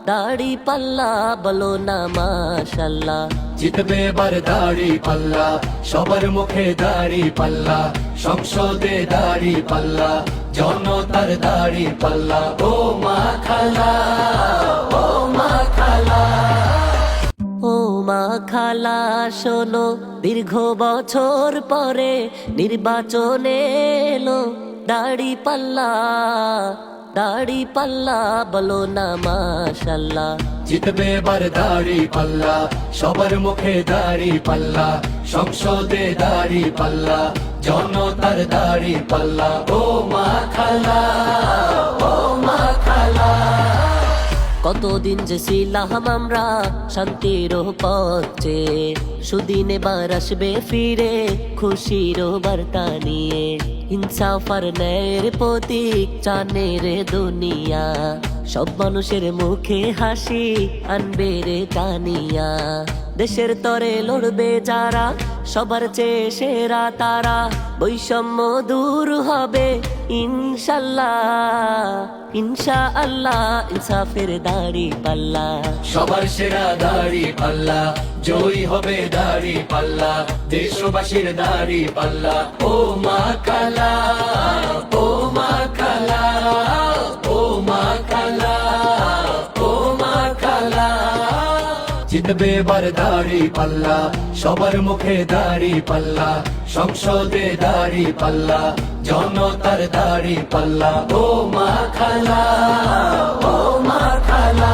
দাড়ি পাল্লা বলো না মাশাল্লাহ। জিতবে এবার দাড়ি পাল্লা, সবার মুখে দাড়ি পাল্লা, সংসদে দাড়ি পাল্লা, জনতার দাড়ি পাল্লা। ও মা খালা, ও মা খালা, ও মা খালা শোনো, দীর্ঘ বছর পরে নির্বাচনে এলো দাড়ি পাল্লা, দাড়ি পাল্লা বলো না মাশাল্লাহ। জিতবে এবার দাড়ি পাল্লা, সবার মুখে দাড়ি পাল্লা, সংসদে দাড়ি পাল্লা, জনতার দাড়ি পাল্লা। ও মা খালা, ও মা খালা, কতদিন যে ছিলাম আমরা শান্তির পথে, সুদিন এবার আসবে ফিরে খুশির বার্তা নিয়ে। ইনসাফ আর ন্যায়ের প্রতীক চানে রে দুনিয়া, সব মানুষের মুখে হাসি আনবে রে কানিয়া। দেশের তরে লড়বে যারা, সবার চেয়ে সেরা তারা, বৈষম্য দূর হবে ইনশাল্লাহ, ইনশাআল্লাহ। ইনসাফের দাড়ি পাল্লা, সবার সেরা দাড়ি পাল্লা, জয়ী হবে দাড়ি পাল্লা, দেশবাসীর দাড়ি পাল্লা। ও মা খালা, ও মা খালা, ও মা খালা, ও মা খালা। জিতবে এবার দাড়ি পাল্লা, সবার মুখে দাড়ি পাল্লা, সংসদে দাড়ি পাল্লা, জনতার দাড়ি পাল্লা। ও মা খালা, ও মা খালা।